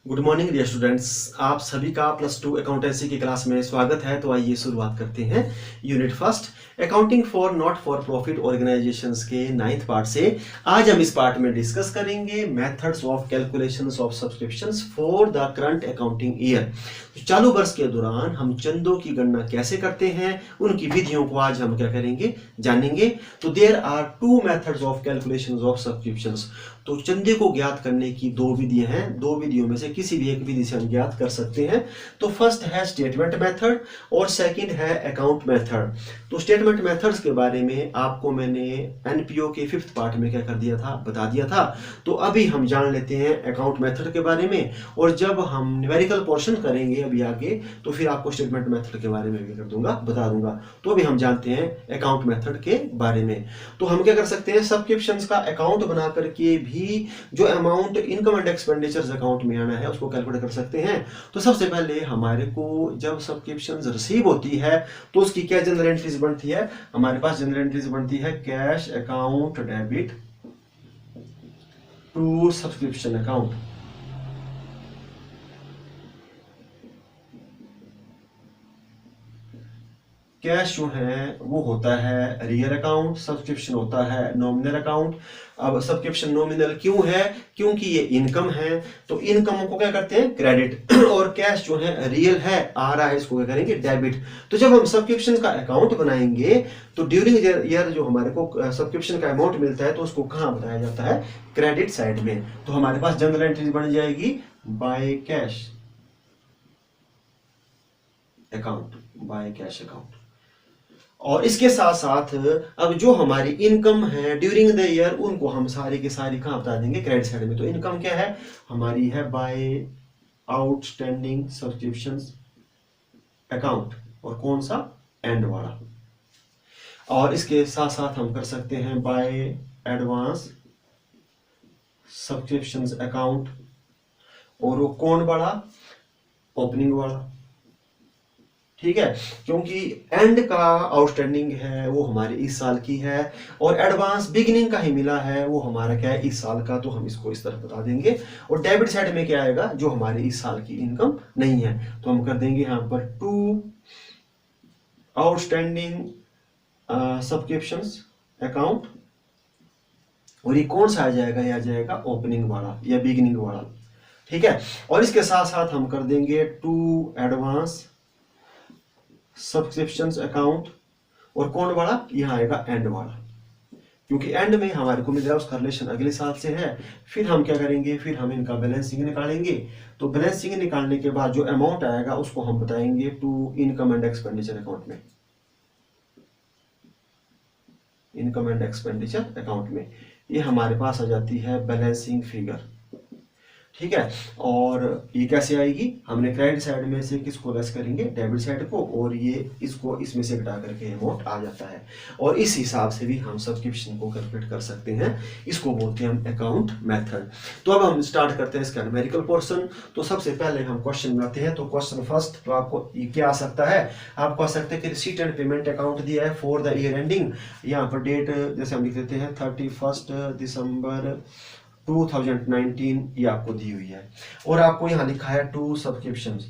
Good morning dear students. आप सभी का प्लस टू अकाउंटेंसी की क्लास में स्वागत है। तो आइए शुरुआत करते हैं unit first accounting for not for profit organisations के 9th पार्ट से। आज हम इस पार्ट में डिस्कस करेंगे methods of calculations of subscriptions for the current accounting year. चालू वर्ष के दौरान हम चंदों की गणना कैसे करते हैं, उनकी विधियों को आज हम क्या करेंगे, जानेंगे। तो there are two methods of calculations of subscriptions. तो चंदे को ज्ञात करने की दो विधियां हैं, दो विधियों में से किसी भी एक विधि से हम ज्ञात कर सकते हैं। तो फर्स्ट है स्टेटमेंट मेथड और सेकंड है अकाउंट मेथड। तो स्टेटमेंट मेथड्स के बारे में आपको मैंने एनपीओ के 5th पार्ट में क्या कर दिया था, बता दिया था। तो अभी हम जान लेते हैं अकाउंट मेथड के बारे में, और जब हम न्यूमेरिकल पोर्शन करेंगे अभी आगे तो फिर आपको स्टेटमेंट मेथड के बारे में भी कर दूंगा, बता दूंगा। तो अभी हम जानते हैं अकाउंट मेथड के बारे में। तो हम क्या कर सकते हैं, सब्सक्रिप्शंस का अकाउंट बना करके भी जो amount income and expenditures account में आना है उसको कैलकुलेट कर सकते हैं। तो सबसे पहले हमारे को जब सब्सक्रिप्शंस रिसीव होती है तो उसकी क्या जनरल एंट्रीज बनती है, हमारे पास जनरल एंट्रीज बनती है cash account debit to subscription account. Cash जो है वो होता है रियल अकाउंट, सब्सक्रिप्शन होता है नॉमिनल अकाउंट। अब सब्सक्रिप्शन नॉमिनल क्यों है, क्योंकि ये इनकम है, तो इनकम को क्या करते हैं, क्रेडिट। और कैश जो है रियल है, आ रहा है, इसको क्या करेंगे, डेबिट। तो जब हम सब्सक्रिप्शन का अकाउंट बनाएंगे तो ड्यूरिंग ईयर जो हमारे को सब्सक्रिप्शन का अमाउंट मिलता है तो उसको कहाँ बताया जाता है, क्रेडिट साइड में। तो हमारे पास जनरल एंट्री बन जाएगी by cash account, by cash account. और इसके साथ साथ अब जो हमारी इनकम है ड्यूरिंग द ईयर उनको हम सारी की सारी कहाँ बता देंगे, क्रेडिट साइड में। तो इनकम क्या है हमारी, है बाय आउटस्टैंडिंग सब्सक्रिप्शंस अकाउंट, और कौन सा, एंड वाला। और इसके साथ साथ हम कर सकते हैं बाय एडवांस सब्सक्रिप्शंस अकाउंट, और वो कौन वाला, ओपनिंग वाला। ठीक है, क्योंकि एंड का आउटस्टैंडिंग है वो हमारी इस साल की है, और एडवांस बिगिनिंग का ही मिला है वो हमारा क्या है, इस साल का। तो हम इसको इस तरह बता देंगे। और डेबिट साइड में क्या आएगा, जो हमारी इस साल की इनकम नहीं है, तो हम कर देंगे यहाँ पर टू आउटस्टैंडिंग सब्सक्रिप्शंस अकाउंट। और ये कौन सा आ जाएगा, ये आ जाएगा ओपनिंग वाला या बिगिनिंग वाला। ठीक है, और इसके साथ साथ हम कर देंगे टू एडवांस सब्सक्रिप्शंस अकाउंट, और कौन वाला, यहां आएगा एंड वाला, क्योंकि एंड में हमारे को मिल रहा है उसका रिलेशन अगले साल से है। फिर हम क्या करेंगे, फिर हम इनका बैलेंसिंग निकालेंगे। तो बैलेंसिंग निकालने के बाद जो अमाउंट आएगा उसको हम बताएंगे to income and expenditure account में, इनकम एंड एक्सपेंडिचर अकाउंट में। ये हमारे पास आ जाती है बैलेंसिंग फिगर। ठीक है, और ये कैसे आएगी, हमने क्रेडिट साइड में से किसको लेस करेंगे, डेबिट साइड को, और ये इसको इसमें से घटा करके अमाउंट आ जाता है। और इस हिसाब से भी हम सब्सक्रिप्शन को कैलकुलेट कर सकते हैं, इसको बोलते हैं हम अकाउंट मेथड। तो अब हम स्टार्ट करते हैं इसका न्यूमेरिकल पोर्शन। तो सबसे पहले हम क्वेश्चन बनाते हैं। तो क्वेश्चन फर्स्ट, तो आपको ये क्या आ सकता है, आपको आ सकता है कि रिसीट एंड पेमेंट अकाउंट दिया है फॉर द ईयर एंडिंग। यहाँ पर डेट जैसे हम लिख देते हैं 31 दिसंबर 2019, ये आपको दी हुई है। और आपको यहां लिखा है टू सब्सक्रिप्शंस।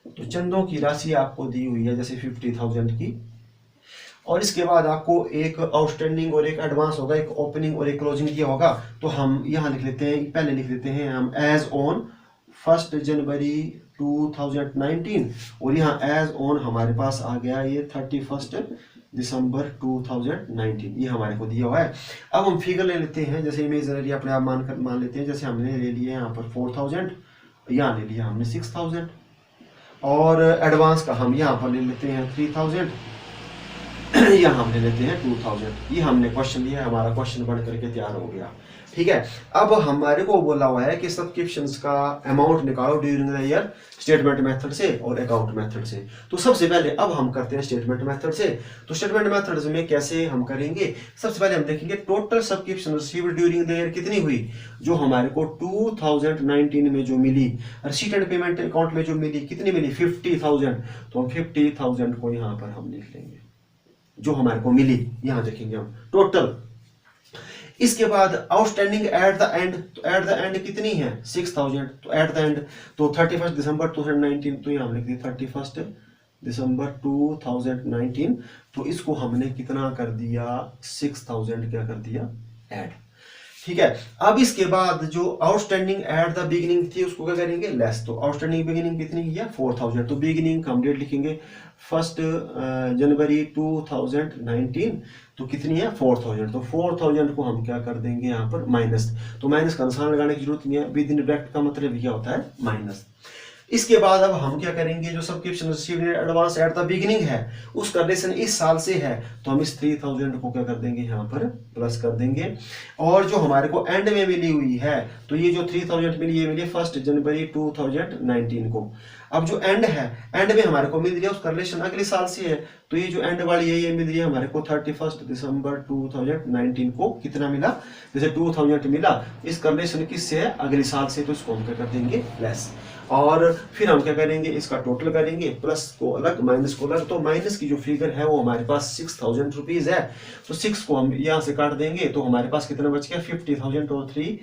तो चंदों की राशि आपको दी हुई है जैसे 50,000 की। और इसके बाद आपको एक आउटस्टैंडिंग और एक एडवांस होगा, एक ओपनिंग और एक क्लोजिंग दिया होगा। तो हम यहां लिख लेते हैं, पहले लिख लेते हैं हम एज ऑन 1 जनवरी 2019, और यहाँ एज ऑन हमारे पास आ गया ये 31 दिसंबर 2019, ये हमारे को दिया हुआ है। अब हम फिगर ले लेते हैं, जैसे इमेजिनरी अपने आप मान लेते हैं। जैसे हमने ले लिया यहाँ पर 4000, यहाँ ले लिया हमने 6000, और एडवांस का हम यहाँ पर ले लेते हैं 3000, यहाँ हम ले लेते हैं 2000। ये हमने क्वेश्चन लिया, हमारा क्वेश्चन बन करके तैयार हो गया। ठीक है, अब हमारे को बोला हुआ है कि सब्सक्रिप्शंस का अमाउंट निकालो during the year statement method से और अकाउंट मेथड से। तो सबसे पहले अब हम करते हैं स्टेटमेंट मेथड से। तो स्टेटमेंट मेथड में कैसे हम करेंगे, सबसे पहले हम देखेंगे total subscription received during the year कितनी हुई, जो हमारे को 2019 में जो मिली, रिसीट एंड पेमेंट अकाउंट में जो मिली, कितनी मिली, 50,000। तो हम 50,000 को यहाँ पर हम लिख लेंगे, जो हमारे को मिली। यहां देखेंगे हम टोटल। इसके बाद आउटस्टैंडिंग एट द एंड, तो एट द एंड कितनी है 6000, तो एट द एंड तो 31 दिसंबर 2019, तो यहाँ लिख दी 31 दिसंबर 2019, तो इसको हमने कितना कर दिया 6000 क्या कर दिया ऐड। ठीक है, अब इसके बाद जो आउटस्टैंडिंग एट द बिगिनिंग थी उसको क्या करेंगे लेस, तो आउटस्टैंडिंग बिगिनिंग कितनी किया 4000, तो बिगिनिंग हम डेट लिखेंगे 1 जनवरी 2019, तो कितनी है 4000, तो 4000 को हम क्या कर देंगे यहाँ पर माइनस, तो माइनस का निशान लगाने की जरूरत नहीं है, विद इन ब्रैकेट का मतलब क्या होता है माइनस। इसके बाद अब हम क्या करेंगे, जो subscription received in advance at the beginning है उसका रिलेशन इस साल से है, तो हम इस 3000 को क्या कर देंगे यहाँ पर प्लस कर देंगे। और जो हमारे को एंड में मिली हुई है, तो ये जो 3000 मिली ये मिली 1 जनवरी 2019 को। अब जो एंड है, एंड में हमारे को मिल रही है उसका रिलेशन अगले साल से है, तो ये जो एंड वाली है ये मिल रही है हमारे को 31 दिसंबर 2019 को कितना मिला, जैसे 2000 मिला, इसका रिलेशन किससे है अगले साल से, तो इसको हम क्या कर देंगे लेस। और फिर हम क्या करेंगे इसका टोटल करेंगे, प्लस को अलग माइनस को अलग, तो माइनस की जो फिगर है वो हमारे पास 6000 रुपीज है, तो 6 को हम यहाँ से काट देंगे, तो हमारे पास कितना बच गया 50,000 और 3,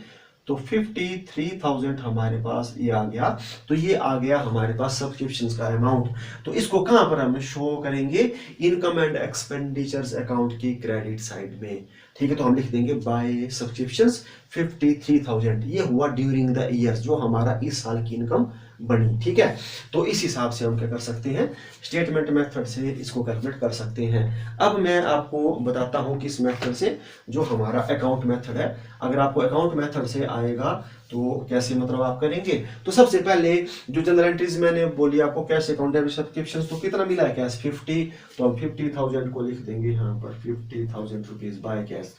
तो 53,000 हमारे पास ये आ गया। तो ये आ गया हमारे पास सब्सक्रिप्शंस का अमाउंट। तो इसको कहां पर हम शो करेंगे, इनकम एंड एक्सपेंडिचर्स अकाउंट की क्रेडिट साइड में। ठीक है, तो हम लिख देंगे बाय सब्सक्रिप्शंस 53,000, ये हुआ ड्यूरिंग द ईयर, जो हमारा इस साल की इनकम बनी। ठीक है, तो इस हिसाब से हम क्या कर सकते हैं, स्टेटमेंट मेथड से इसको कैलकुलेट कर सकते हैं। अब मैं आपको बताता हूं कि इस मेथड से जो हमारा अकाउंट मेथड है, अगर आपको अकाउंट मेथड से आएगा तो कैसे मतलब आप करेंगे। तो सबसे पहले जो जनरल एंट्रीज मैंने बोली आपको, कैश अकाउंट डेबिट सब्सक्रिप्शन, तो कितना मिला है कैश 50, तो हम 50,000 को लिख देंगे यहाँ पर 50,000 रुपीज बाय कैश।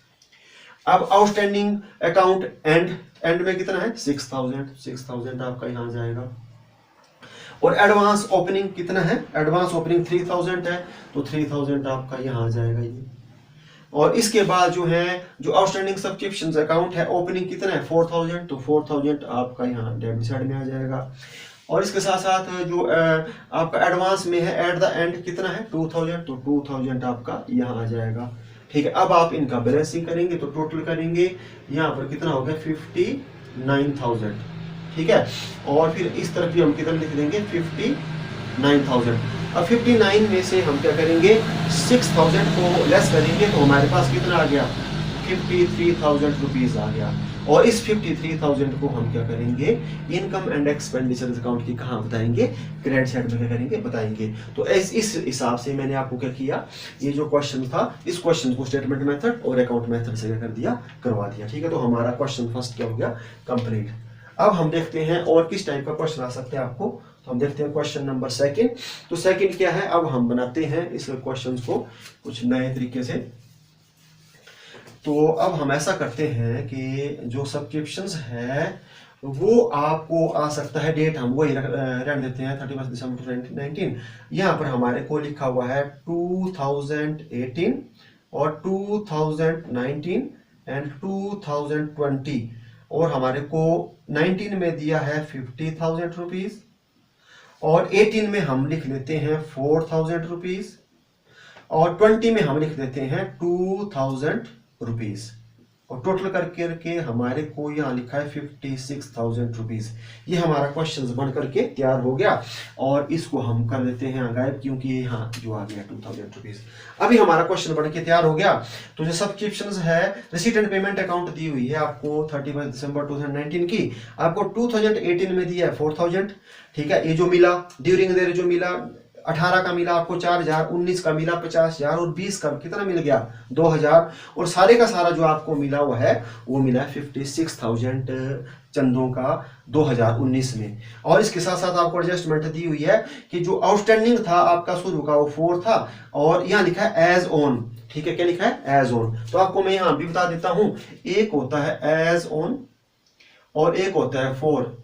अब आउटस्टैंडिंग अकाउंट एंड में कितना है 6,000 आपका यहाँ जाएगा। और एडवांस ओपनिंग कितना है, एडवांस ओपनिंग 3000 है, तो 3000 आपका यहाँ आ जाएगा ये। और इसके बाद जो है जो आउटस्टैंडिंग सब्सक्रिप्शंस अकाउंट है, ओपनिंग कितना है 4000, तो 4000 आपका यहाँ डेबिट साइड में आ जाएगा। और इसके साथ साथ जो आपका एडवांस में है एट द एंड कितना है 2000, तो 2000 आपका यहाँ आ जाएगा। ठीक है, अब आप इनका बैलेंसिंग करेंगे तो टोटल करेंगे यहाँ पर कितना हो गया 59,000। ठीक है, और फिर इस तरफ भी हम कितना लिख देंगे 59,000। अब 59 में से हम क्या करेंगे 6000 को लेस करेंगे, तो हमारे पास कितना आ गया 53,000 रुपीज आ गया। और इस 53,000 को हम क्या करेंगे, इनकम एंड एक्सपेंडिचर अकाउंट की कहाँ बताएंगे, क्रेडिट साइड में क्या करेंगे बताएंगे। तो इस हिसाब से मैंने आपको क्या किया, ये जो क्वेश्चन था इस क्वेश्चन को स्टेटमेंट मेथड और अकाउंट मेथड से क्या कर दिया, करवा दिया। ठीक है, तो हमारा क्वेश्चन फर्स्ट क्या हो गया कंप्लीट। अब हम देखते हैं और किस टाइप का क्वेश्चन आ सकते हैं आपको, तो हम देखते हैं क्वेश्चन नंबर सेकंड। तो सेकंड क्या है, अब हम बनाते हैं इस क्वेश्चन को कुछ नए तरीके से। तो अब हम ऐसा करते हैं कि जो सब्सक्रिप्शंस है वो आपको आ सकता है, डेट हम वही रख देते हैं 31 दिसंबर 2019। यहाँ पर हमारे को लिखा हुआ है 2018 और 2019 एंड 2020, और हमारे को 19 में दिया है 50,000 रुपीज, और 18 में हम लिख लेते हैं 4,000 रुपीज, और 20 में हम लिख देते हैं 2,000 रुपीज, और टोटल करके हमारे को यहाँ लिखा है 56,000 रुपीज। ये हमारा क्वेश्चन बन करके तैयार हो गया, और इसको हम कर देते हैं गायब, क्योंकि ये यहाँ जो आ गया 2,000 रुपीज। अभी हमारा क्वेश्चन बन के तैयार हो गया। तो जो सब्सक्रिप्शंस है, रिसीट एंड पेमेंट अकाउंट दी हुई है आपको 31 दिसंबर 2019 की, आपको 2018 में दिया है 4,000। ठीक है, ये जो मिला ड्यूरिंग देयर जो मिला 18 का मिला आपको 4,000, 19 का मिला 50,000, और 20 का कितना मिल गया 2,000, और सारे का सारा जो आपको मिला हुआ है वो मिला 56,000 चंदों का 2019 में। और इसके साथ साथ आपको एडजस्टमेंट दी हुई है कि जो आउटस्टैंडिंग था आपका शुरू का वो 4 था, और यहाँ लिखा है एज ऑन। ठीक है, क्या लिखा है एज ऑन, तो आपको मैं यहाँ भी बता देता हूं, एक होता है एज ऑन और एक होता है 4।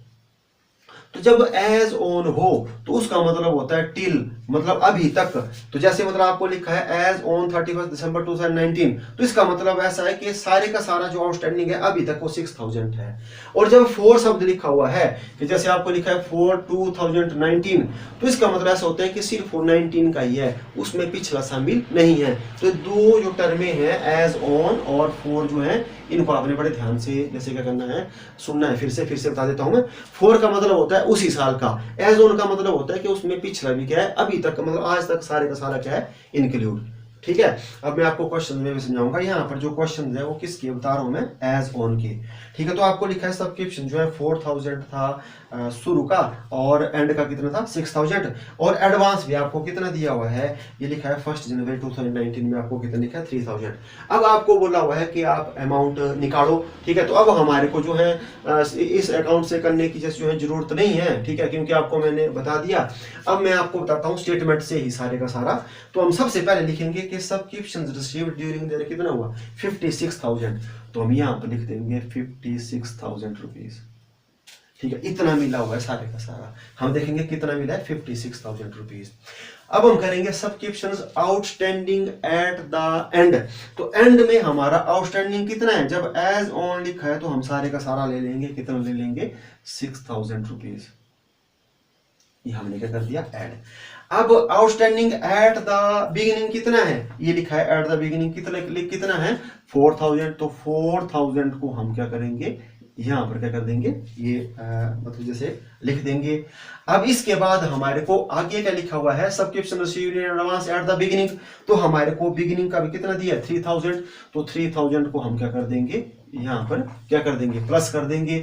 तो जब एज ऑन हो तो उसका मतलब होता है टिल, मतलब अभी तक। तो जैसे मतलब आपको लिखा है एज ऑन 31 दिसंबर 2019, तो इसका मतलब ऐसा है कि सारे का सारा जो आउटस्टैंडिंग है अभी तक वो 6,000 है। और जब 4 शब्द लिखा हुआ है कि जैसे आपको लिखा है 4 2019, तो इसका मतलब ऐसा होता है कि सिर्फ 19 का ही है, उसमें पिछला शामिल नहीं है। तो दो जो टर्में हैं एज ऑन और 4 जो है इनको आपने बड़े ध्यान से जैसे क्या करना है, सुनना है। फिर से बता देता हूं मैं। 4 का मतलब होता है उसी साल का, एज ऑन का मतलब होता है कि उसमें पिछला भी क्या है, अभी तक मतलब आज तक सारे का सारा क्या है, इंक्लूड। ठीक है, अब मैं आपको क्वेश्चन में भी समझाऊंगा। यहाँ पर जो क्वेश्चन है वो किसके बता रहा हूं मैं, एज ऑन के। ठीक है, तो आपको लिखा है सब्सक्रिप्शन जो है 4000 था शुरू का, और एंड का कितना था 6000, और एडवांस भी आपको कितना दिया हुआ है, ये लिखा है 1 जनवरी 2019 में आपको कितना लिखा है 3000। अब आपको बोला हुआ है कि आप अमाउंट निकालो। ठीक है, तो अब हमारे को जो है इस अकाउंट से करने की जैसे जो है जरूरत नहीं है। ठीक है, क्योंकि आपको मैंने बता दिया। अब मैं आपको बताता हूँ स्टेटमेंट से ही सारे का सारा। तो हम सबसे पहले लिखेंगे कि सब्सक्रिप्शंस रिसीव्ड ड्यूरिंग द कितना हुआ 56,000। तो हम यहाँ पर लिख देंगे 56,000 रुपीज। ठीक है, इतना मिला हुआ है सारे का सारा। हम देखेंगे कितना मिला है 56,000 रुपीज। अब हम करेंगे subscriptions outstanding at the end. तो एंड में हमारा आउटस्टैंडिंग कितना है, जब एज ऑन लिखा है तो हम सारे का सारा ले लेंगे, कितना ले लेंगे 6,000 रुपीज। ये हमने क्या कर दिया ऐड। अब आउटस्टैंडिंग एट द बिगिनिंग कितना है, ये लिखा है एट द बिगिनिंग कितना है 4,000। तो 4,000 को हम क्या करेंगे, यहाँ पर क्या कर देंगे, ये मतलब जैसे लिख देंगे। अब इसके बाद हमारे को आगे क्या लिखा हुआ है, subscription received in advance at the beginning. तो हमारे को बिगिनिंग का भी कितना दिया है 3,000। तो 3,000 को हम क्या कर देंगे, यहाँ पर क्या कर देंगे, प्लस कर देंगे।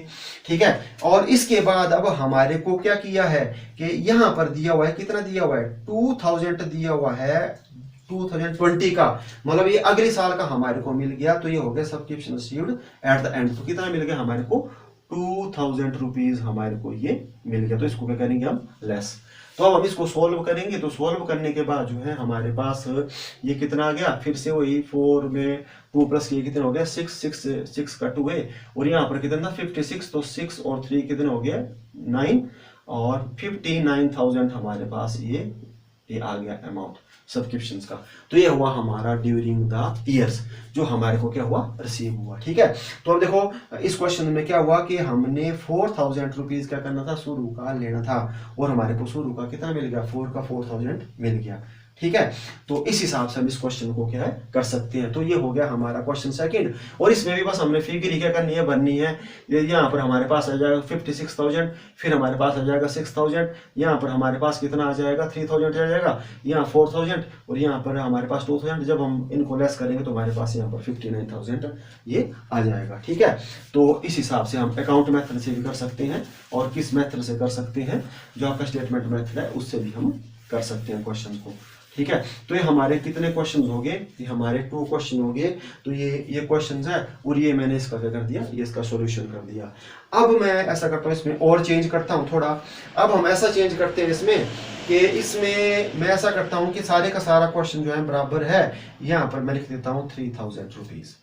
ठीक है, और इसके बाद अब हमारे को क्या किया है कि यहाँ पर दिया हुआ है, कितना दिया हुआ है 2,000 दिया हुआ है 2020 का, मतलब ये अगले साल का हमारे को मिल गया। तो ये हो गया subscription received at the end. तो कितना मिल गया हमारे को 2,000 रुपीज हमारे को ये मिल गया। तो इसको क्या करेंगे हम लेस। तो अब हम इसको सोल्व करेंगे। तो सोल्व करने के बाद जो है हमारे पास ये कितना आ गया, फिर से वही 4 में 2 प्लस ये कितना हो गया 6 का 2 है, और यहाँ पर कितना था 56। तो 6 और 3 कितना हो गया 9, और 59,000 हमारे पास ये आ गया अमाउंट सब्सक्रिप्शंस का। तो ये हुआ हमारा ड्यूरिंग द ईयर्स, जो हमारे को क्या हुआ रिसीव हुआ। ठीक है, तो अब देखो इस क्वेश्चन में क्या हुआ कि हमने 4,000 रुपीज क्या करना था, शुरू का लेना था, और हमारे को शुरू का कितना मिल गया 4 का 4,000 मिल गया। ठीक है, तो इस हिसाब से हम इस क्वेश्चन को क्या है कर सकते हैं। तो ये हो गया हमारा क्वेश्चन सेकंड। और इसमें भी बस हमने फिगर ही क्या करनी है, भरनी है। यहाँ पर हमारे पास आ जाएगा 56,000, फिर हमारे पास आ जाएगा 6,000, यहाँ पर हमारे पास कितना आ जाएगा 3,000 आ जाएगा, यहाँ 4,000, और यहाँ पर हमारे पास 2,000। जब हम इनको लेस करेंगे तो हमारे पास यहाँ पर 59,000 ये आ जाएगा। ठीक है, तो इस हिसाब से हम अकाउंट मेथड से भी कर सकते हैं, और किस मेथड से कर सकते हैं, जो आपका स्टेटमेंट मेथड है उससे भी हम कर सकते हैं क्वेश्चन को। ठीक है, तो ये हमारे कितने क्वेश्चन हो गए, ये हमारे 2 क्वेश्चन हो गए। तो ये क्वेश्चन है, और ये मैंने इसका क्या कर दिया, ये इसका सॉल्यूशन कर दिया। अब मैं ऐसा करता हूँ, इसमें और चेंज करता हूँ थोड़ा। अब हम ऐसा चेंज करते हैं इसमें कि इसमें मैं ऐसा करता हूँ कि सारे का सारा क्वेश्चन जो है बराबर है। यहाँ पर मैं लिख देता हूँ 3,000 रुपीज।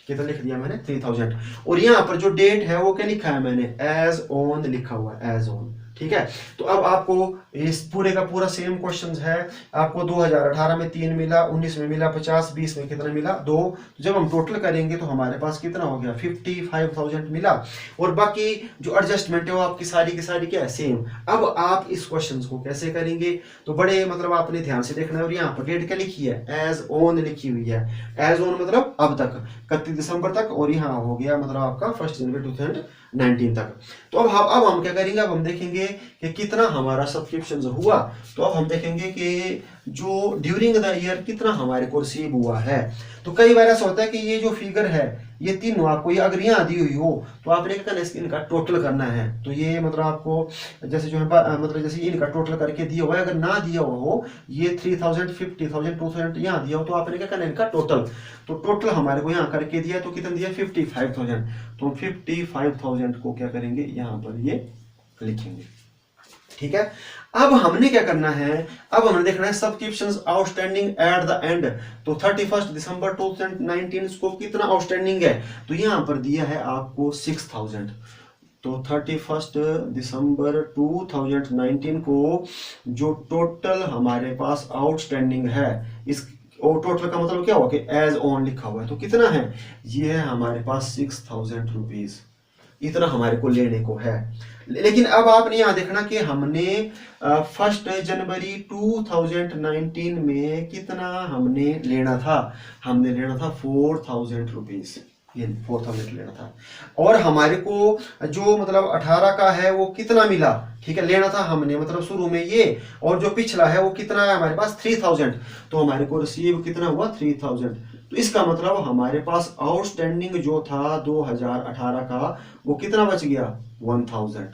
कितना लिख दिया मैंने 3,000, और यहाँ पर जो डेट है वो क्या लिखा है मैंने, एज ऑन लिखा हुआ है, एज ऑन। ठीक है, तो अब आपको इस पूरे का पूरा सेम क्वेश्चन है। आपको 2018 में 3 मिला, 19 में मिला 50, 20 में कितना मिला 2। तो जब हम टोटल करेंगे तो हमारे पास कितना हो गया 55,000 मिला, और बाकी जो एडजस्टमेंट है वो आपकी सारी की सारी क्या है सेम। अब आप इस क्वेश्चन को कैसे करेंगे, तो बड़े मतलब आपने ध्यान से देखना है। और यहाँ पर डेट क्या लिखी है, एज ऑन लिखी हुई है। एज ऑन मतलब अब तक 31 दिसंबर तक, और यहाँ हो गया मतलब आपका 1 जनवरी 2019 तक। तो अब हम क्या करेंगे, अब हम देखेंगे कि कितना हमारा सब्सक्रिप्शन हुआ। तो अब हम देखेंगे कि जो ड्यूरिंग द ईयर कितना हमारे को रिसीव हुआ है। तो कई बार ऐसा होता है कि ये जो फिगर है ये तीनों आपको, ये अगर यहाँ दी हुई हो तो आपने क्या करना है, इनका टोटल करना है। तो ये मतलब आपको जैसे जो है मतलब जैसे इनका टोटल करके दिया हुआ है। अगर ना दिया हुआ हो, ये 3,000, 50,000, 2,000 यहाँ दिया हो, तो आपने क्या करना है इनका टोटल। तो टोटल हमारे को यहाँ करके दिया, तो कितना दिया 55,000। तो 55,000 को क्या करेंगे, यहाँ पर ये लिखेंगे। ठीक है, अब हमने क्या करना है, अब हमने देखना है subscriptions outstanding at the end. तो 31 दिसंबर 2019 को कितना आउटस्टैंडिंग है, तो यहां पर दिया है आपको 6,000। तो 31 दिसंबर 2019 को जो टोटल हमारे पास आउटस्टैंडिंग है, इस और टोटल का मतलब क्या हुआ कि एज ऑन लिखा हुआ है। तो कितना है, ये है हमारे पास 6,000 रुपीज, इतना हमारे को लेने को है। लेकिन अब आपने यहां देखना कि हमने 1 जनवरी 2019 में कितना हमने लेना था, हमने लेना था 4,000 रुपीज। ये 4000 लेना था। और हमारे को जो मतलब 18 का है वो कितना मिला, ठीक है, लेना था हमने मतलब शुरू में ये, और जो पिछला है वो कितना है हमारे पास 3000, तो हमारे को रिसीव कितना हुआ 3000। तो इसका मतलब हमारे पास आउटस्टैंडिंग जो था 2018 का वो कितना बच गया 1000,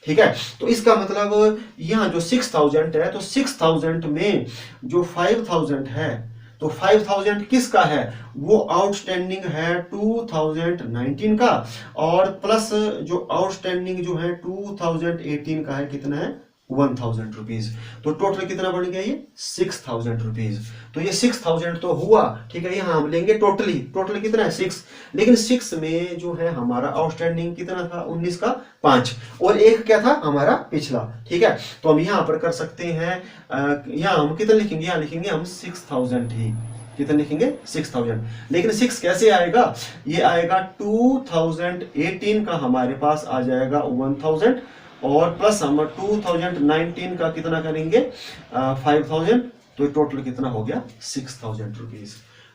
ठीक है। तो इसका मतलब यहाँ जो 6000 है, तो 6000 में जो 5000 है, तो 5000 किसका है, वो आउटस्टैंडिंग है 2019 का, और प्लस जो आउटस्टैंडिंग जो है 2018 का है, कितना है 1000 रुपीज। तो टोटल कितना बन गया ये 6000 रुपीज। तो ये 6000 तो हुआ, ठीक है, यहाँ हम लेंगे टोटल कितना है 6, लेकिन 6 में जो है हमारा आउटस्टैंडिंग कितना था 19 का 5, और एक क्या था हमारा पिछला, ठीक है। तो हम यहाँ पर कर सकते हैं, यहाँ हम कितना लिखेंगे, यहाँ लिखेंगे हम 6000 ही, कितना लिखेंगे 6000। लेकिन 6 कैसे आएगा, ये आएगा 2018 का हमारे पास आ जाएगा 1000, और प्लस हम 2019 का कितना करेंगे 5000, तो टोटल कितना हो गया 6000 रुपीज,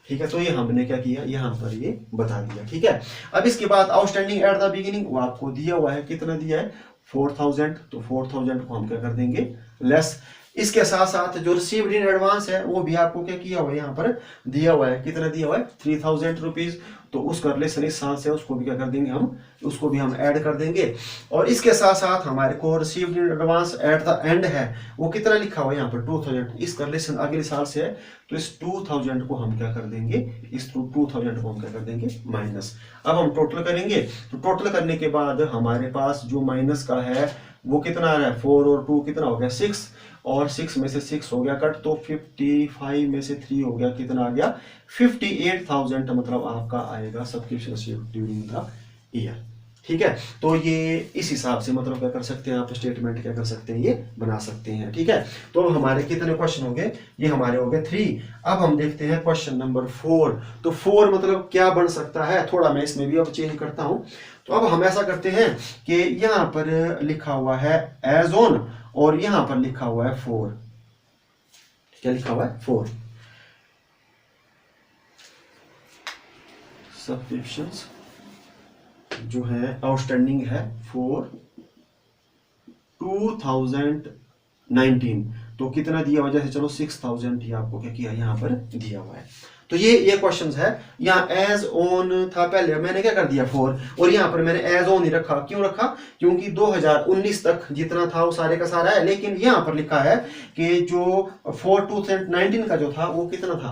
ठीक है। तो ये हमने क्या किया, यहाँ पर ये बता दिया, ठीक है। अब इसके बाद आउटस्टैंडिंग एट द बिगिनिंग वो आपको दिया हुआ है, कितना दिया है 4000, तो 4000 को हम क्या कर देंगे लेस। इसके साथ साथ जो रिसीव्ड इन एडवांस है वो भी आपको क्या किया हुआ है, यहाँ पर दिया हुआ है, कितना दिया हुआ है 3000 रुपीज। तो उसका रिलेशन इस साल से उसको भी क्या कर देंगे हम, उसको भी हम ऐड कर देंगे। और इसके साथ साथ हमारे को received in advance at the end है, वो कितना लिखा हुआ है यहाँ पर 2000, इसका रिलेशन अगले साल से है, तो इस 2000 को हम क्या कर देंगे, इस 2000 को हम क्या कर देंगे माइनस। अब हम टोटल करेंगे, तो टोटल करने के बाद हमारे पास जो माइनस का है वो कितना आ रहा है 4 और 2 कितना हो गया 6, और 6 में से 6 हो गया कट, तो 55 में से 3 हो गया, कितना आ गया 58,000 मतलब आपका आएगा subscription received during the year, ठीक है। तो ये इस हिसाब से मतलब क्या कर सकते हैं आप, स्टेटमेंट क्या कर सकते हैं ये बना सकते हैं, ठीक है। तो हमारे कितने क्वेश्चन हो गए, ये हमारे हो गए 3। अब हम देखते हैं क्वेश्चन नंबर 4। तो 4 मतलब क्या बन सकता है, थोड़ा मैं इसमें भी अब चेंज करता हूं। तो अब हम ऐसा करते हैं कि यहाँ पर लिखा हुआ है एज ऑन, और यहां पर लिखा हुआ है 4, क्या लिखा हुआ है 4 सब्सक्रिप्शंस जो है आउटस्टैंडिंग है 4 2019, तो कितना दिया हुआ, जैसे चलो 6000 ही आपको क्या किया यहाँ पर दिया हुआ है। तो ये क्वेश्चंस है, यहाँ एज ऑन था पहले, मैंने क्या कर दिया 4, और यहाँ पर मैंने एज ऑन ही रखा, क्यों रखा, क्योंकि 2019 तक जितना था वो सारे का सारा है, लेकिन यहाँ पर लिखा है कि जो 4 2019 का जो था वो कितना था,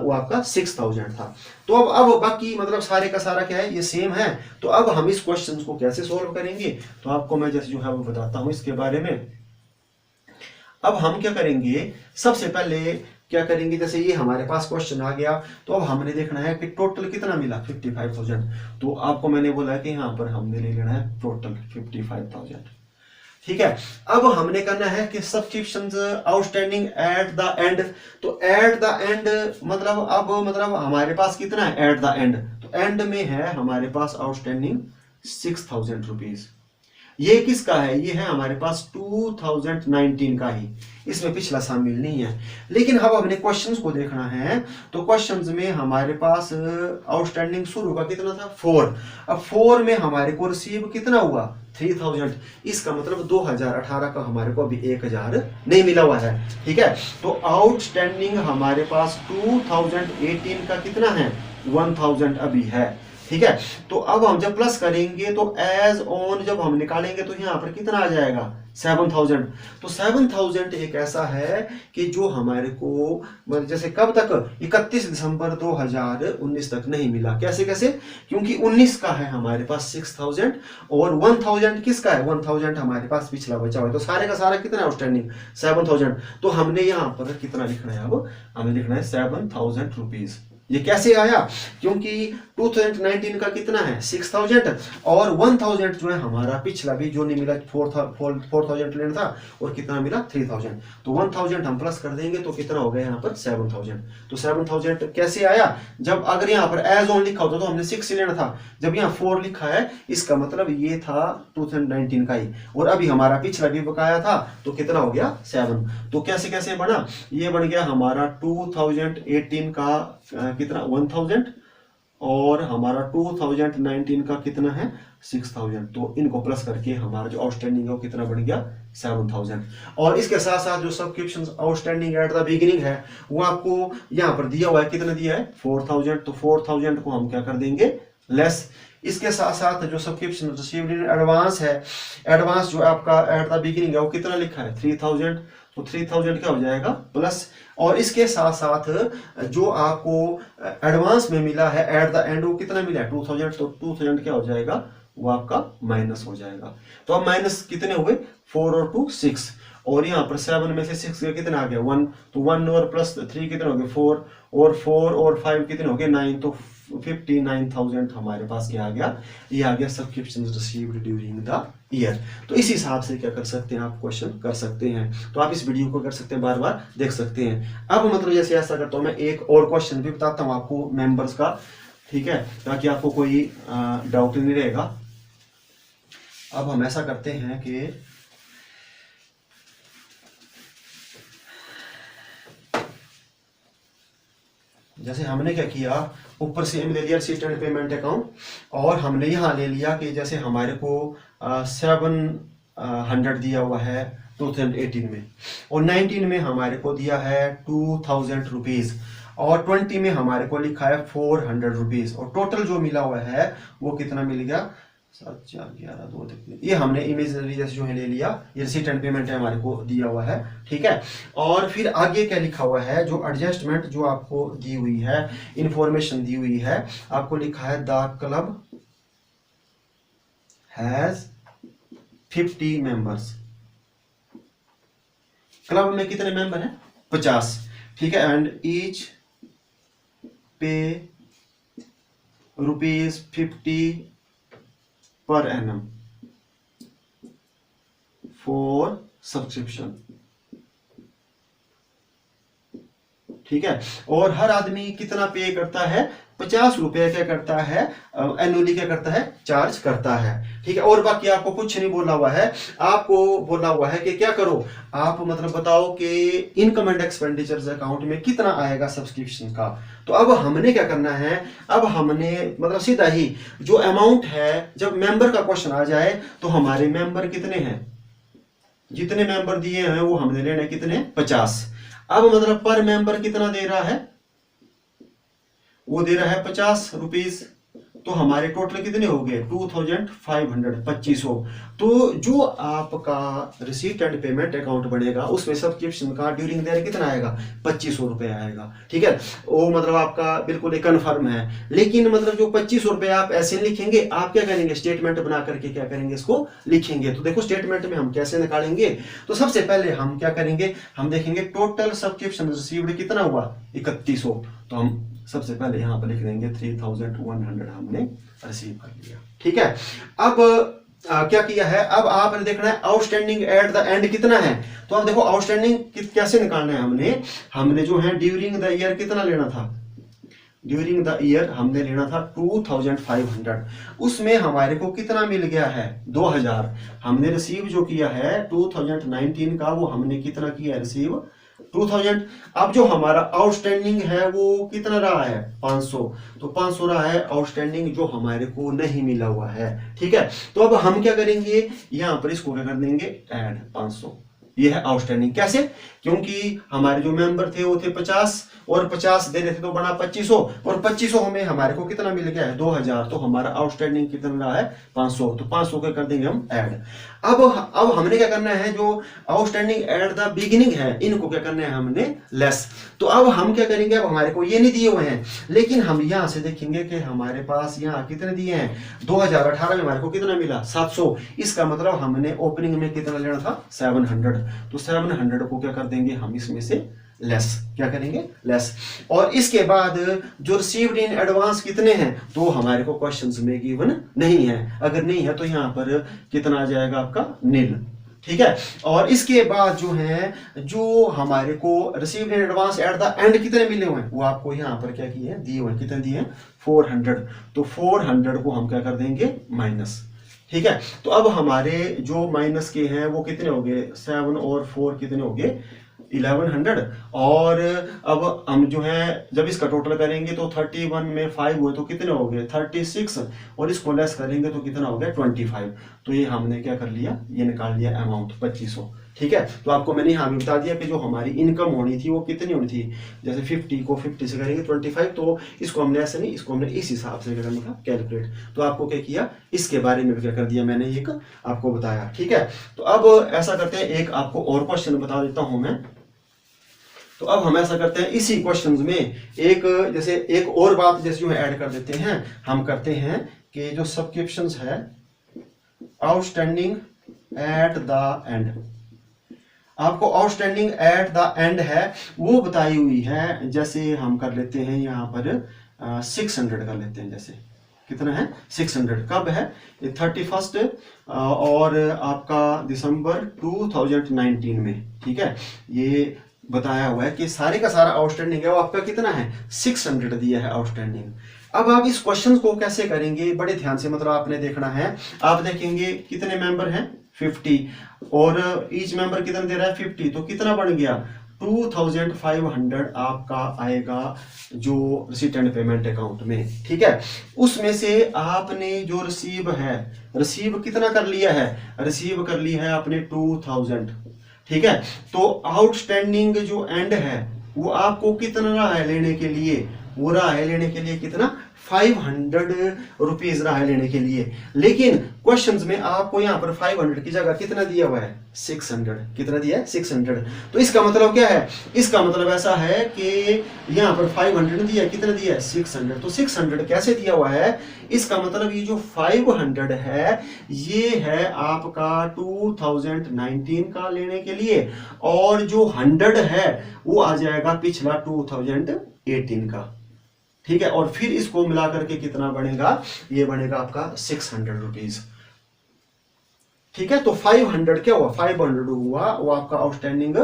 वो आपका 6000 था। तो अब बाकी मतलब सारे का सारा क्या है, ये सेम है। तो अब हम इस क्वेश्चन को कैसे सोल्व करेंगे, तो आपको मैं जैसे जो है वो बताता हूं इसके बारे में। अब हम क्या करेंगे, सबसे पहले क्या करेंगे, जैसे ये हमारे पास क्वेश्चन आ गया, तो अब हमने देखना है कि टोटल कितना मिला 55,000। तो आपको मैंने बोला कि यहाँ पर हमने ले लेना है टोटल 55,000, ठीक है। अब हमने करना है कि subscriptions outstanding at the end. तो एट द एंड मतलब अब मतलब हमारे पास कितना है एट द एंड, तो एंड में है हमारे पास आउटस्टैंडिंग 6000 रुपीज। ये किसका है, ये है हमारे पास 2019 का ही, इसमें पिछला शामिल नहीं है। लेकिन अब हमने क्वेश्चंस को देखना है, तो क्वेश्चंस में हमारे पास आउटस्टैंडिंग शुरू का कितना था 4। अब 4 में हमारे को रिसीव कितना हुआ 3000, इसका मतलब 2018 का हमारे को अभी 1000 नहीं मिला हुआ है, ठीक है। तो आउटस्टैंडिंग हमारे पास 2018 का कितना है 1000 अभी है, ठीक है। तो अब हम जब प्लस करेंगे तो एज ऑन जब हम निकालेंगे तो यहाँ पर कितना आ जाएगा 7000। तो 7000 एक ऐसा है कि जो हमारे को जैसे कब तक 31 दिसंबर 2019 तक नहीं मिला। कैसे कैसे, क्योंकि 19 का है हमारे पास 6000 और 1000 किसका है 1000 हमारे पास पिछला बचा हुआ है। तो सारे का सारा कितना आउटस्टैंडिंग 7000। तो हमने यहाँ पर कितना लिखना है, अब हमें लिखना है 7000 रुपीज। ये कैसे आया, क्योंकि 2019 का कितना है 6000 और 1000 जो है हमारा पिछला भी जो नहीं मिला 4000 लेना था और कितना मिला 3000। तो 1000 हम प्लस कर देंगे तो कितना हो गया यहाँ पर 7000। तो 7000 कैसे आया, जब अगर यहाँ पर एज ऑन लिखा होता तो हमने 6 लेना था, जब यहाँ 4 लिखा है इसका मतलब ये था 2019 का ही और अभी हमारा पिछला भी बकाया था तो कितना हो गया 7। तो कैसे कैसे बना, ये बन गया हमारा 2018 का कितना 1000 और हमारा 2019 का कितना है 6000, तो इनको प्लस करके हमारा जो आउटस्टैंडिंग है वो कितना बढ़ गया 7000। और इसके साथ साथ जो subscription outstanding at the beginning है वो आपको यहाँ पर दिया हुआ है, कितना दिया है 4000, तो 4000 को हम क्या कर देंगे लेस। इसके साथ साथ जो सब्सक्रिप्शन रिसीव्ड इन एडवांस है, एडवांस जो आपका एट द बिगिनिंग है वो कितना लिखा है 3000, तो 3000 क्या हो जाएगा प्लस। और इसके साथ साथ जो आपको एडवांस में मिला है एट द एंड वो कितना मिला है 2000, तो 2000 क्या हो जाएगा वो आपका माइनस हो जाएगा। तो अब माइनस कितने हुए 4 और 2 6, और यहाँ पर 7 में से 6 का कितना आ गया 1, तो 1 और प्लस 3 कितने हो गए 4, और 4 और 5 कितने हो गए 9, तो 59,000 हमारे पास क्या आ गया, ये आ गया subscription received during the year. तो इस हिसाब से क्या कर सकते हैं आप क्वेश्चन कर सकते हैं। तो आप इस वीडियो को कर सकते हैं, बार बार देख सकते हैं। अब मतलब जैसे ऐसा करता हूँ मैं एक और क्वेश्चन भी बताता हूँ आपको मेंबर्स का, ठीक है, ताकि आपको कोई डाउट नहीं रहेगा। अब हम ऐसा करते हैं कि जैसे हमने क्या किया, ऊपर से ले लिया रिसीट एंड पेमेंट अकाउंट, और हमने यहाँ ले लिया कि जैसे हमारे को 700 दिया हुआ है 2018 में, और 19 में हमारे को दिया है 2000 रुपीज, और 20 में हमारे को लिखा है 400 रुपीज, और टोटल जो मिला हुआ है वो कितना मिल गया 7 4 11 2 3। ये हमने इमेजनरी जैसे जो है ले लिया, ये रिसीट एंड पेमेंट है हमारे को दिया हुआ है, ठीक है। और फिर आगे क्या लिखा हुआ है, जो एडजस्टमेंट जो आपको दी हुई है, इंफॉर्मेशन दी हुई है, आपको लिखा है the club has 50 members. Club में कितने मेंबर हैं 50, ठीक है, एंड ईच पे ₹50 per annum for subscription, ठीक है। और हर आदमी कितना पे करता है 50 रुपए क्या करता है एनुअली क्या करता है चार्ज करता है, ठीक है। और बाकी आपको कुछ नहीं बोला हुआ है, आपको बोला हुआ है कि क्या करो आप मतलब बताओ कि इनकम एंड एक्सपेंडिचर्स अकाउंट में कितना आएगा सब्सक्रिप्शन का। तो अब हमने क्या करना है, अब हमने मतलब सीधा ही जो अमाउंट है, जब मेंबर का क्वेश्चन आ जाए तो हमारे मेंबर कितने हैं, जितने मेंबर दिए हैं वो हमने लेने कितने 50। अब मतलब पर मेंबर कितना दे रहा है, वो दे रहा है 50 रुपीज, तो हमारे टोटल कितने हो गए 2500 2500। तो जो आपका रिसीट एंड पेमेंट अकाउंट बनेगा उसमें सब्सक्रिप्शन का ड्यूरिंग देयर कितना आएगा 2500 रुपए आएगा, ठीक है। वो मतलब आपका बिल्कुल एक कन्फर्म है। लेकिन मतलब जो 2500 रुपए आप ऐसे लिखेंगे, आप क्या करेंगे स्टेटमेंट बना करके क्या करेंगे इसको लिखेंगे। तो देखो स्टेटमेंट में हम कैसे निकालेंगे, तो सबसे पहले हम क्या करेंगे, हम देखेंगे टोटल सब्सक्रिप्शन रिसीव्ड कितना हुआ 3100, तो हम सबसे पहले यहां पर लिख देंगे 3100 हमने रिसीव कर लिया, ठीक है। अब क्या किया है, अब आपने देखना है आउटस्टैंडिंग एट द एंड कितना है। तो अब देखो आउटस्टैंडिंग कैसे निकालना है, हमने जो है ड्यूरिंग द ईयर कितना लेना था, ड्यूरिंग द ईयर हमने लेना था 2500, उसमें हमारे को कितना मिल गया है 2000। हमने रिसीव जो किया है 2019 का वो हमने कितना किया रिसीव 2000। अब जो हमारा आउटस्टैंडिंग है वो कितना रहा है 500, तो 500 रहा है आउटस्टैंडिंग जो हमारे को नहीं मिला हुआ है, ठीक है। तो अब हम क्या करेंगे, यहां पर इसको क्या कर देंगे ऐड 500, ये है आउटस्टैंडिंग। कैसे, क्योंकि हमारे जो मेंबर थे वो थे 50 और 50 दे रहे थे तो बना 2500, और 2500 में हमारे को कितना मिल गया है 2000, तो हमारा आउटस्टैंडिंग कितना रहा है 500, तो 500 का कर देंगे हम ऐड। अब हमने क्या करना है, जो आउटस्टैंडिंग एट द बिगिनिंग है इनको क्या करना है हमने लेस। तो अब हम क्या करेंगे, अब हमारे को ये नहीं दिए हुए हैं, लेकिन हम यहां से देखेंगे कि हमारे पास यहाँ कितने दिए हैं 2018 में हमारे को कितना मिला 700, इसका मतलब हमने ओपनिंग में कितना लेना था 700, तो 700 को क्या कर देंगे हम इसमें से लेस, क्या करेंगे लेस। और इसके बाद जो रिसीव्ड इन एडवांस कितने हैं, तो हमारे को क्वेश्चंस में गिवन नहीं है, अगर नहीं है तो यहाँ पर कितना आ जाएगा आपका नील, ठीक है। और इसके बाद जो है जो हमारे को received in advance at the end कितने मिले हुए हैं वो आपको यहाँ पर क्या किए हैं दिए हुए हैं, कितने दिए हैं 400, तो 400 को हम क्या कर देंगे माइनस, ठीक है। तो अब हमारे जो माइनस के हैं वो कितने हो गए 7 और 4 कितने हो गए 1100 और अब हम जो है जब इसका टोटल करेंगे तो 31 में 5 हुए तो कितने हो गए 36 और इसको लेस करेंगे तो कितना हो गया 25। तो ये हमने क्या कर लिया, ये निकाल लिया अमाउंट 2500। ठीक है, तो आपको मैंने यहाँ भी बता दिया कि जो हमारी इनकम होनी थी वो कितनी होनी थी, जैसे 50 को 50 से करेंगे 25, तो इसको हमने ऐसे नहीं, इसको हमने इस हिसाब से क्या करना था कैलकुलेट। तो आपको क्या किया, इसके बारे में भी क्या कर दिया मैंने एक आपको बताया। ठीक है, तो अब ऐसा करते हैं, एक आपको और क्वेश्चन बता देता हूं मैं। तो अब हम ऐसा करते हैं, इसी क्वेश्चन में एक जैसे एक और बात जैसे जो ऐड कर देते हैं, हम करते हैं कि जो सब्सक्रिप्शंस है आउटस्टैंडिंग एट द एंड, आपको आउटस्टैंडिंग एट द एंड है वो बताई हुई है। जैसे हम कर लेते हैं यहाँ पर 600 कर लेते हैं, जैसे कितना है 600, कब है ये 31 और आपका दिसंबर 2019 में। ठीक है, ये बताया हुआ है कि सारे का सारा आउटस्टैंडिंग है वो आपका कितना है 600 दिया है आउटस्टैंडिंग। अब आप इस क्वेश्चन को कैसे करेंगे, बड़े ध्यान से मतलब आपने देखना है। आप देखेंगे कितने मेंबर हैं 50 और ईच मेंबर कितना दे रहा है 50, तो कितना बन गया 2500 आपका आएगा जो रिसीट एंड पेमेंट अकाउंट में। ठीक है, उसमें से आपने जो रिसीव कितना कर लिया है, रिसीव कर लिया है आपने 2000। ठीक है, तो आउटस्टैंडिंग जो एंड है वो आपको कितना रहा है लेने के लिए, वो रहा है लेने के लिए कितना 500 रुपीज रहा है लेने के लिए। लेकिन क्वेश्चंस में आपको यहाँ पर 500 की जगह कितना दिया हुआ है 600, कितना दिया है 600। तो इसका मतलब क्या है, इसका मतलब ऐसा है कि यहाँ पर 500 दिया, कितना दिया है 600। तो 600 कैसे दिया हुआ है, इसका मतलब ये जो 500 है ये है आपका 2019 का लेने के लिए, और जो 100 है वो आ जाएगा पिछला 2018 का। ठीक है, और फिर इसको मिला करके कितना बनेगा, ये बनेगा आपका 600 रुपीज। ठीक है, तो 500 क्या हुआ 500 हुआ वो आपका आउटस्टैंडिंग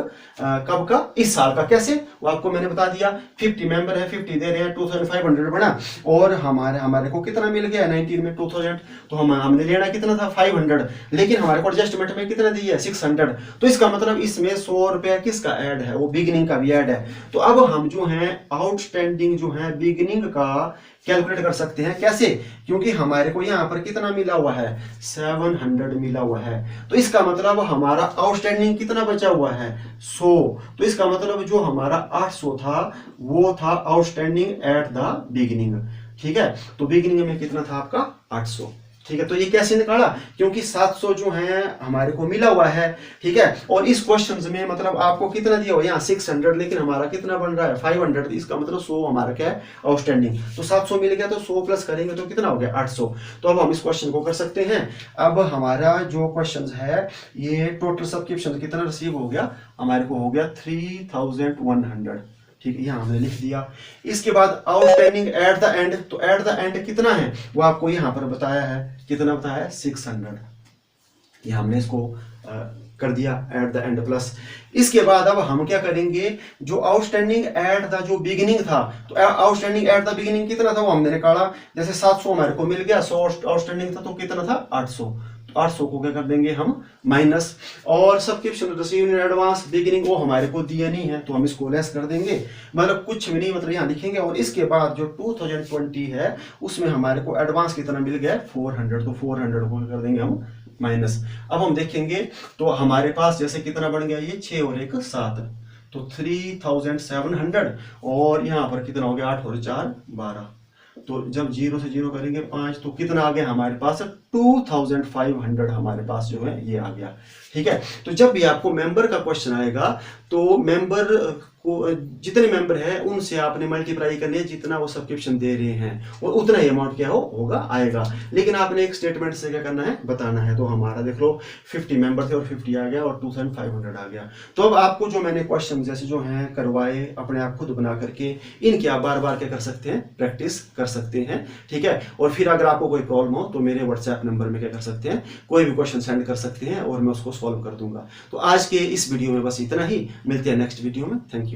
कब का, इस साल का। कैसे, वो आपको मैंने बता दिया 50 मेंबर है 50 दे रहे हैं 2500 बना, और हमारे को कितना मिल गया 19 में 2000, तो हमने लेना कितना था 500, लेकिन हमारे को एडजस्टमेंट में कितना दिया है 600। तो इसका मतलब इसमें 100 रुपया किसका ऐड है, वो बिगिनिंग का भी ऐड है। तो अब हम जो है आउटस्टैंडिंग जो है बिगिनिंग का कैलकुलेट कर सकते हैं। कैसे, क्योंकि हमारे को यहाँ पर कितना मिला हुआ है 700 मिला हुआ है, तो इसका मतलब हमारा आउटस्टैंडिंग कितना बचा हुआ है 100। तो इसका मतलब जो हमारा 800 था वो था आउटस्टैंडिंग एट द बिगिनिंग। ठीक है, तो बिगिनिंग में कितना था आपका 800। ठीक है, तो ये कैसे निकाला, क्योंकि 700 जो है हमारे को मिला हुआ है। ठीक है, और इस क्वेश्चन में मतलब आपको कितना दिया हुआ यहाँ 600, लेकिन हमारा कितना बन रहा है 500, इसका मतलब 100 हमारा क्या है आउटस्टैंडिंग। तो 700 मिल गया, तो 100 प्लस करेंगे तो कितना हो गया 800। तो अब हम इस क्वेश्चन को कर सकते हैं। अब हमारा जो क्वेश्चन है ये टोटल सब्सक्रिप्शन कितना रिसीव हो गया, हमारे को हो गया 3100। ठीक है, यहाँ हमने लिख दिया। इसके बाद आउटस्टैंडिंग एट द एंड, तो एट द एंड कितना है वो आपको यहाँ पर बताया है, कितना बताया है 600। ये हमने इसको कर दिया एट द एंड प्लस। इसके बाद अब हम क्या करेंगे, जो आउटस्टैंडिंग एट द जो बिगिनिंग था, तो आउटस्टैंडिंग एट द बिगिनिंग कितना था वो हमने निकाला। जैसे 700 हमारे को मिल गया, 100 आउटस्टैंडिंग था, तो कितना था 800। 800 को क्या कर देंगे हम माइनस, और subscription receive in advance beginning वो हमारे को दिया नहीं है, तो हम इसको लेस कर देंगे, मतलब कुछ भी नहीं, मतलब यहाँ लिखेंगे। और इसके बाद जो 2020 है उसमें हमारे को एडवांस कितना मिल गया 400, तो 400 को कर देंगे हम माइनस। अब हम देखेंगे तो हमारे पास जैसे कितना बन गया ये 6 और 1 7, तो 3700, और यहाँ पर कितना हो गया 8 और 4 12, तो जब 0 से 0 करेंगे 5, तो कितना आ गया हमारे पास 2500 हमारे पास जो है ये आ गया। ठीक है, तो जब भी आपको मेंबर का क्वेश्चन आएगा तो मेंबर को जितने मेंबर है उनसे आपने मल्टीप्लाई करनी है, जितना वो सब्सक्रिप्शन दे रहे हैं और उतना ही अमाउंट क्या होगा आएगा। लेकिन आपने एक स्टेटमेंट से क्या करना है बताना है। तो हमारा देख लो 50 मेंबर थे और 50 आ गया और 2500 आ गया। तो अब आपको जो मैंने क्वेश्चन जैसे जो हैं करवाए अपने आप खुद बना करके, इनकी आप बार बार क्या कर सकते हैं प्रैक्टिस कर सकते हैं। ठीक है, और फिर अगर आपको कोई प्रॉब्लम हो तो मेरे व्हाट्सएप नंबर में क्या कर सकते हैं, कोई भी क्वेश्चन सेंड कर सकते हैं और मैं उसको सॉल्व कर दूंगा। तो आज के इस वीडियो में बस इतना ही, मिलते हैं नेक्स्ट वीडियो में। Thank you.